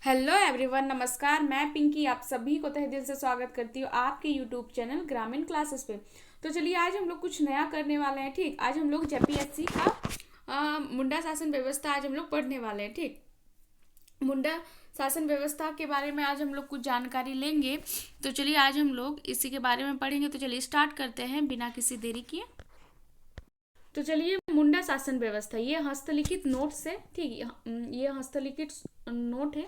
Hello everyone, नमस्कार। मैं पिंकी आप सभी को तहे दिल से स्वागत करती हूँ आपके यूट्यूब चैनल ग्रामीण क्लासेस पे। तो चलिए आज हम लोग कुछ नया करने वाले हैं। ठीक, आज हम लोग जेपीएससी का मुंडा शासन व्यवस्था आज हम लोग पढ़ने वाले हैं। ठीक, मुंडा शासन व्यवस्था के बारे में आज हम लोग कुछ जानकारी लेंगे। तो चलिए आज हम लोग इसी के बारे में पढ़ेंगे। तो चलिए स्टार्ट करते हैं बिना किसी देरी किए। तो चलिए मुंडा शासन व्यवस्था ये हस्तलिखित नोट्स है। ठीक, ये हस्तलिखित नोट है।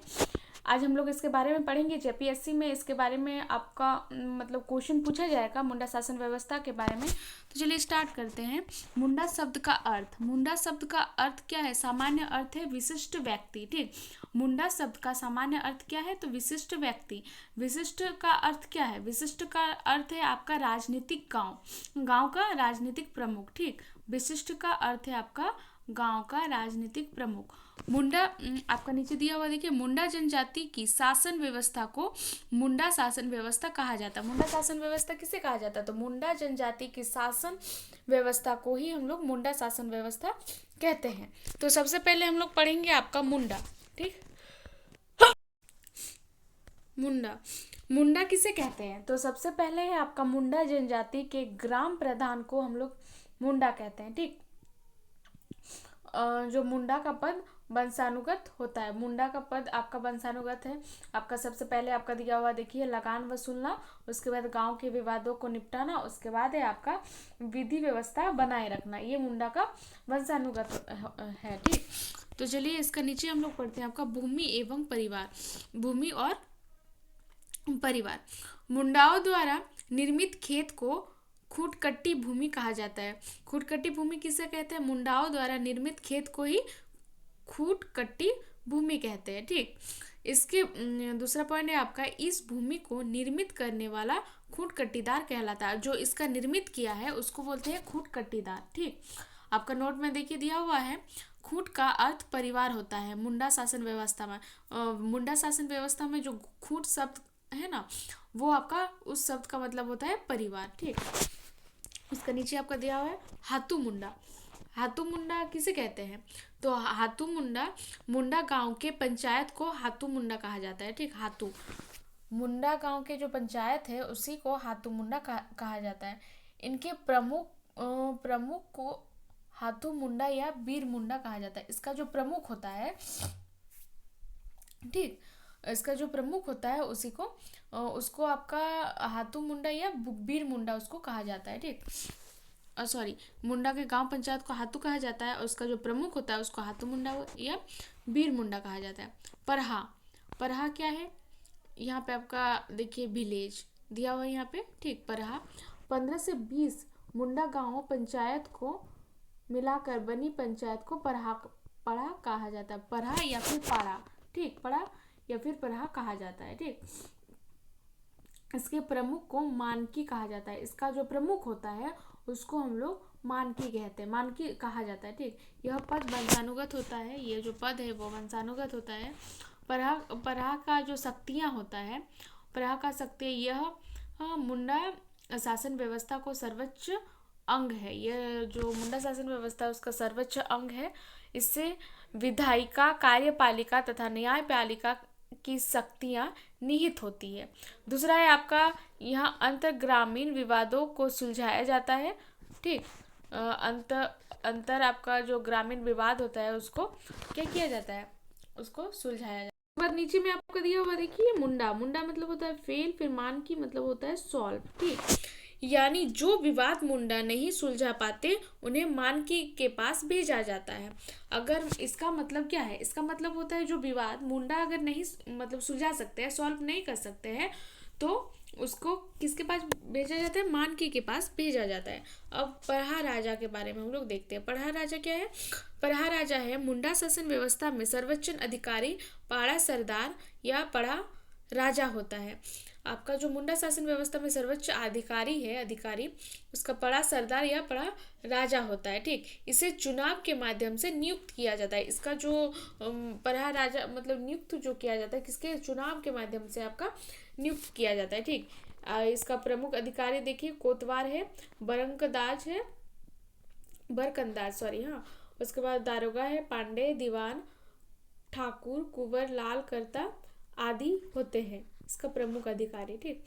आज हम लोग इसके बारे में पढ़ेंगे। जेपीएससी में इसके बारे में आपका मतलब क्वेश्चन पूछा जाएगा मुंडा शासन व्यवस्था के बारे में। तो चलिए स्टार्ट करते हैं। मुंडा शब्द का अर्थ। मुंडा शब्द का अर्थ क्या है? सामान्य अर्थ है विशिष्ट व्यक्ति। ठीक, मुंडा शब्द का सामान्य अर्थ क्या है? तो विशिष्ट व्यक्ति। विशिष्ट का अर्थ क्या है? विशिष्ट का अर्थ है आपका राजनीतिक गांव, गांव का राजनीतिक प्रमुख। ठीक, विशिष्ट का अर्थ है आपका गांव का राजनीतिक प्रमुख। मुंडा आपका नीचे दिया हुआ देखिए, मुंडा जनजाति की शासन व्यवस्था को मुंडा शासन व्यवस्था कहा जाता है। मुंडा शासन व्यवस्था किसे कहा जाता है? तो मुंडा जनजाति की शासन व्यवस्था को ही हम लोग मुंडा शासन व्यवस्था कहते हैं। तो सबसे पहले हम लोग पढ़ेंगे आपका मुंडा। ठीक, मुंडा मुंडा किसे कहते हैं? तो सबसे पहले है आपका मुंडा जनजाति के ग्राम प्रधान को हम लोग मुंडा कहते हैं। ठीक, जो मुंडा का पद वंशानुगत होता है। मुंडा का पद आपका वंशानुगत है। आपका सबसे पहले आपका दिया हुआ देखिए, लगान वसूलना, उसके बाद गांव के विवादों को निपटाना, उसके बाद है आपका विधि व्यवस्था बनाए रखना। ये मुंडा का वंशानुगत है। ठीक, तो चलिए इसका नीचे हम लोग पढ़ते हैं आपका भूमि एवं परिवार। भूमि और परिवार। मुंडाओं द्वारा निर्मित खेत को खूटकट्टी भूमि कहा जाता है। खूटकट्टी भूमि किसे कहते हैं? मुंडाओं द्वारा निर्मित खेत को ही खूटकट्टी भूमि कहते हैं। ठीक, इसके दूसरा पॉइंट है आपका, इस भूमि को निर्मित करने वाला खूटकट्टीदार कहलाता है। जो इसका निर्मित किया है उसको बोलते हैं खूटकट्टीदार। ठीक, आपका नोट में देखिए दिया हुआ है, खूट का अर्थ परिवार होता है मुंडा शासन व्यवस्था में। मुंडा शासन व्यवस्था में जो खूट शब्द है ना, वो आपका उस शब्द का मतलब होता है परिवार। ठीक, उसका नीचे आपका दिया हुआ है हाथू मुंडा। हाथू मुंडा किसे कहते हैं? तो हाथू मुंडा, मुंडा गांव के पंचायत को हाथू मुंडा कहा जाता है। ठीक, हाथू मुंडा गांव के जो पंचायत है उसी को हाथू मुंडा कहा जाता है। इनके प्रमुख को हाथू मुंडा या वीर मुंडा कहा जाता है। इसका जो प्रमुख होता है, ठीक, इसका जो प्रमुख होता है उसी को उसको आपका हाथू मुंडा या वीर मुंडा उसको कहा जाता है। ठीक, सॉरी, मुंडा के गांव पंचायत को हाथू कहा जाता है और उसका जो प्रमुख होता है उसको हाथू मुंडा या वीर मुंडा कहा जाता है। परहा, परहा क्या है? यहाँ पे आपका देखिए विलेज दिया हुआ है यहाँ पे। ठीक, परहा 15 से 20 मुंडा गांव पंचायत को मिलाकर बनी पंचायत को परहा पढ़ा कहा जाता है। पढ़ा या फिर पाड़ा। ठीक, पढ़ा या फिर पढ़ा कहा जाता है। ठीक, इसके प्रमुख को मानकी कहा जाता है। इसका जो प्रमुख होता है उसको हम लोग मानकी कहते हैं, मानकी कहा जाता है। ठीक, यह पद वंशानुगत होता है। ये जो पद है वो वंशानुगत होता है। पराह पराह का जो शक्तियाँ होता है, पराह का शक्ति यह मुंडा शासन व्यवस्था को सर्वोच्च अंग है। यह जो मुंडा शासन व्यवस्था है उसका सर्वोच्च अंग है। इससे विधायिका, कार्यपालिका तथा न्यायपालिका की शक्तियाँ निहित होती है। दूसरा है आपका, यहाँ अंतर ग्रामीण विवादों को सुलझाया जाता है। ठीक, अंतर आपका जो ग्रामीण विवाद होता है उसको क्या किया जाता है? उसको सुलझाया जाता है। बाद नीचे में आपको दिया हुआ देखिए, मुंडा। मुंडा मतलब होता है फेल, फिर मान की मतलब होता है सॉल्व। ठीक, यानी जो विवाद मुंडा नहीं सुलझा पाते उन्हें मानकी के पास भेजा जाता है। अगर इसका मतलब क्या है? इसका मतलब होता है जो विवाद मुंडा अगर नहीं मतलब सुलझा सकते हैं, सॉल्व नहीं कर सकते हैं, तो उसको किसके पास भेजा जाता है? मानकी के पास भेजा जाता है। अब पढ़ा राजा के बारे में हम लोग देखते हैं। पढ़ा राजा क्या है? पढ़ा राजा है मुंडा शासन व्यवस्था में सर्वोच्च अधिकारी पाड़ा सरदार या पढ़ा राजा होता है। आपका जो मुंडा शासन व्यवस्था में सर्वोच्च अधिकारी है, अधिकारी उसका पड़ा सरदार या पड़ा राजा होता है। ठीक, इसे चुनाव के माध्यम से नियुक्त किया जाता है। इसका जो पड़ा राजा मतलब नियुक्त जो किया जाता है किसके? चुनाव के माध्यम से आपका नियुक्त किया जाता है। ठीक, इसका प्रमुख अधिकारी देखिए कोतवाल है, बरंकदाज है, बरकंदाज सॉरी, हाँ, उसके बाद दारोगा है, पांडे, दीवान, ठाकुर, कुंवर, लाल करता, आदि होते हैं। इसका प्रमुख अधिकारी, ठीक।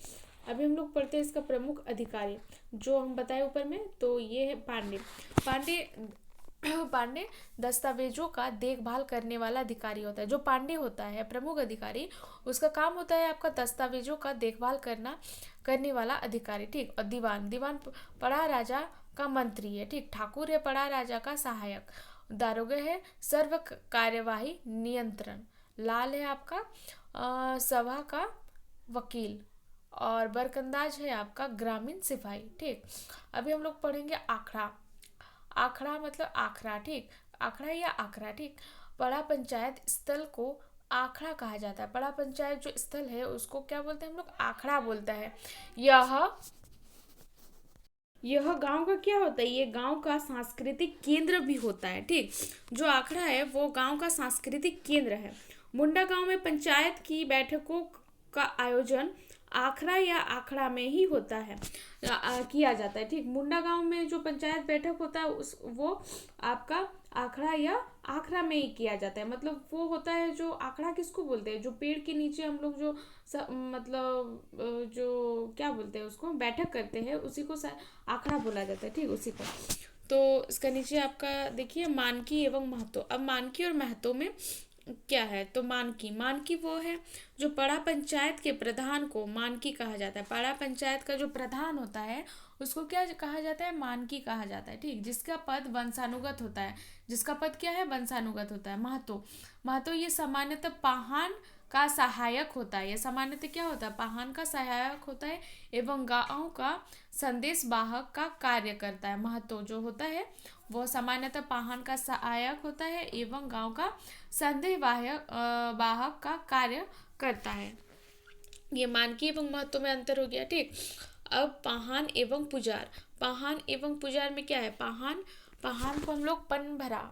अभी हम लोग पढ़ते हैं इसका प्रमुख अधिकारी, जो हम बताए ऊपर में, तो ये है पांडे। पांडे पांडे दस्तावेजों का देखभाल करने वाला अधिकारी होता है। जो पांडे होता है प्रमुख अधिकारी, उसका काम होता है आपका दस्तावेजों का देखभाल करने वाला अधिकारी, ठीक। और दीवान, दीवान पड़ा राजा का मंत्री है, ठीक। ठाकुर है पड़ा राजा का सहायक। दारोगा है सर्व कार्यवाही नियंत्रण। लाल है आपका सभा का वकील। और बरकंदाज है आपका ग्रामीण सिपाही, ठीक। अभी हम लोग पढ़ेंगे आखड़ा। आखड़ा मतलब आखड़ा, ठीक। आखड़ा या आखड़ा, ठीक। पड़ा पंचायत स्थल को आखड़ा कहा जाता है। पड़ा पंचायत जो स्थल है उसको क्या बोलते हैं हम लोग? आखड़ा बोलता है। यह गांव का क्या होता है? ये गांव का सांस्कृतिक केंद्र भी होता है, ठीक। जो आखड़ा है वो गांव का सांस्कृतिक केंद्र है। मुंडा गांव में पंचायत की बैठकों का आयोजन आखड़ा या आखड़ा में ही होता है, किया जाता है, ठीक। मुंडा गांव में जो पंचायत बैठक होता है वो आपका आखड़ा या आखड़ा में ही किया जाता है। मतलब वो होता है जो आखड़ा किसको बोलते हैं? जो पेड़ के नीचे हम लोग जो मतलब जो क्या बोलते हैं उसको, बैठक करते हैं, उसी को आखड़ा बोला जाता है, ठीक। उसी को। तो इसका नीचे आपका देखिए मानकी एवं महतो। अब मानकी और महतो में क्या है? तो मानकी, मानकी वो है जो पड़ा पंचायत के प्रधान को मानकी कहा जाता है। पड़ा पंचायत का जो प्रधान होता है उसको क्या कहा जाता है? मानकी कहा जाता है, ठीक। जिसका पद वंशानुगत होता है। जिसका पद क्या है? वंशानुगत होता है। महतो, महतो ये सामान्यतः पाहन का सहायक होता है। ये सामान्यतः क्या होता है? पाहन का सहायक होता है एवं गांव का संदेश वाहक का कार्य करता है। महतो जो होता है वो सामान्यतः पाहन का सहायक होता है एवं गांव का संदेश वाहक का कार्य करता है। ये मानकी एवं महतो में अंतर हो गया, ठीक। अब पाहन एवं पुजार। पाहन एवं पुजार में क्या है? पाहन, पाहन को हम लोग पनभरा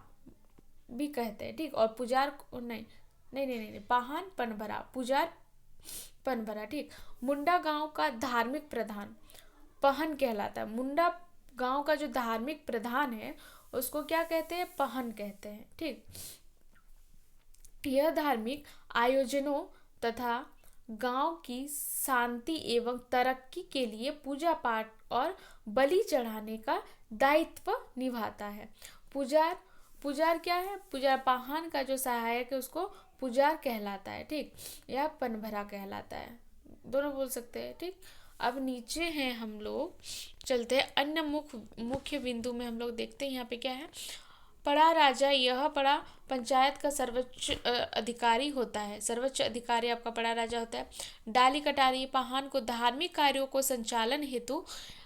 भी कहते हैं, ठीक। और पुजार को नहीं नहीं नहीं नहीं, पाहन पनभरा, पुजार पनभरा, ठीक। मुंडा गांव का धार्मिक प्रधान पहन कहलाता है। मुंडा गांव का जो धार्मिक प्रधान है उसको क्या कहते हैं? पहन कहते हैं, ठीक। यह धार्मिक आयोजनों तथा गांव की शांति एवं तरक्की के लिए पूजा पाठ और बलि चढ़ाने का दायित्व निभाता है। पुजार, पुजार क्या है? पुजार पाहन का जो सहायक है उसको पुजार कहलाता है, ठीक। या पनभरा कहलाता है, दोनों बोल सकते हैं, ठीक। अब नीचे हैं हम लोग, चलते हैं अन्य मुख्य बिंदु में। हम लोग देखते हैं यहाँ पे क्या है। पड़ा राजा, यह पड़ा पंचायत का सर्वोच्च अधिकारी होता है। सर्वोच्च अधिकारी आपका पड़ा राजा होता है। डाली कटारी, पाहन को धार्मिक कार्यों को संचालन हेतु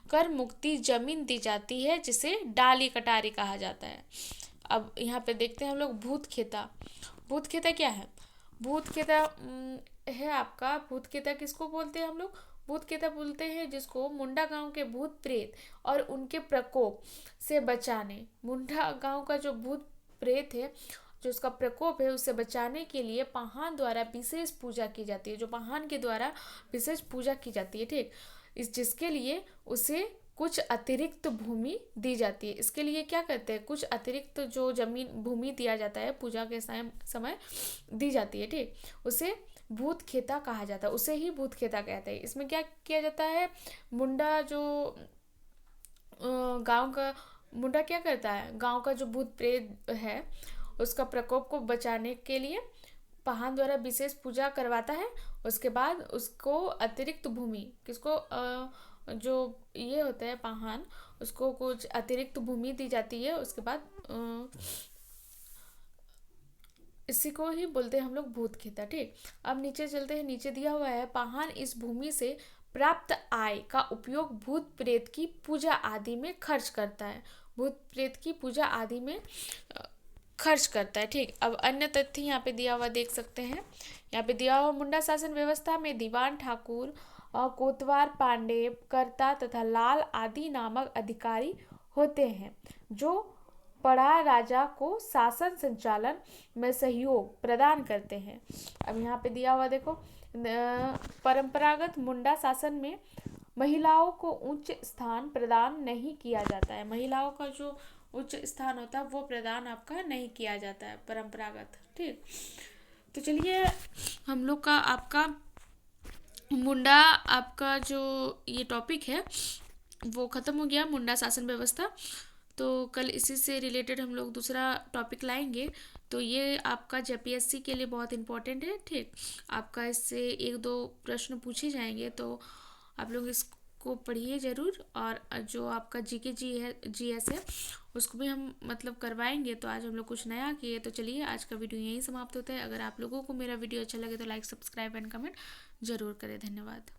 कर मुक्ति जमीन दी जाती है जिसे डाली कटारी कहा जाता है। अब यहाँ पे देखते हैं हम लोग भूत खेता। भूत खेता क्या है? भूत खेता है आपका, भूत खेता किसको बोलते हैं हम लोग? भूत खेता बोलते हैं जिसको मुंडा गांव के भूत प्रेत और उनके प्रकोप से बचाने, मुंडा गांव का जो भूत प्रेत है जो उसका प्रकोप है उससे बचाने के लिए पाहन द्वारा विशेष पूजा की जाती है। जो पाहन के द्वारा विशेष पूजा की जाती है, ठीक। इस जिसके लिए उसे कुछ अतिरिक्त भूमि दी जाती है। इसके लिए क्या करते हैं? कुछ अतिरिक्त जो जमीन भूमि दिया जाता है पूजा के समय दी जाती है, ठीक। उसे भूत खेता कहा जाता है, उसे ही भूत खेता कहते हैं। इसमें क्या किया जाता है? मुंडा जो गांव का मुंडा क्या करता है? गांव का जो भूत प्रेत है उसका प्रकोप को बचाने के लिए पाहन द्वारा विशेष पूजा करवाता है। उसके बाद उसको अतिरिक्त भूमि, किसको जो ये होता है पाहन, उसको कुछ अतिरिक्त भूमि दी जाती है। उसके बाद इसी को ही बोलते हैं हम लोग भूत खेता, ठीक। अब नीचे चलते हैं। नीचे दिया हुआ है पाहन इस भूमि से प्राप्त आय का उपयोग भूत प्रेत की पूजा आदि में खर्च करता है। भूत प्रेत की पूजा आदि में खर्च करता है, ठीक। अब अन्य तथ्य यहाँ पे दिया हुआ देख सकते हैं। यहाँ पे दिया हुआ मुंडा शासन व्यवस्था में दीवान ठाकुर और कोतवाल पांडे, कर्ता तथा लाल आदि नामक अधिकारी होते हैं जो पड़ा राजा को शासन संचालन में सहयोग प्रदान करते हैं। अब यहाँ पे दिया हुआ देखो, परंपरागत मुंडा शासन में महिलाओं को उच्च स्थान प्रदान नहीं किया जाता है। महिलाओं का जो उच्च स्थान होता है वो प्रदान आपका नहीं किया जाता है परंपरागत, ठीक। तो चलिए हम लोग का आपका मुंडा आपका जो ये टॉपिक है वो ख़त्म हो गया, मुंडा शासन व्यवस्था। तो कल इसी से रिलेटेड हम लोग दूसरा टॉपिक लाएंगे। तो ये आपका जेपीएससी के लिए बहुत इम्पोर्टेंट है, ठीक। आपका इससे एक दो प्रश्न पूछे जाएंगे, तो आप लोग इसको पढ़िए ज़रूर। और जो आपका जीके जीएस है उसको भी हम मतलब करवाएंगे। तो आज हम लोग कुछ नया किए। तो चलिए आज का वीडियो यहीं समाप्त होता है। अगर आप लोगों को मेरा वीडियो अच्छा लगे तो लाइक, सब्सक्राइब एंड कमेंट ज़रूर करें। धन्यवाद।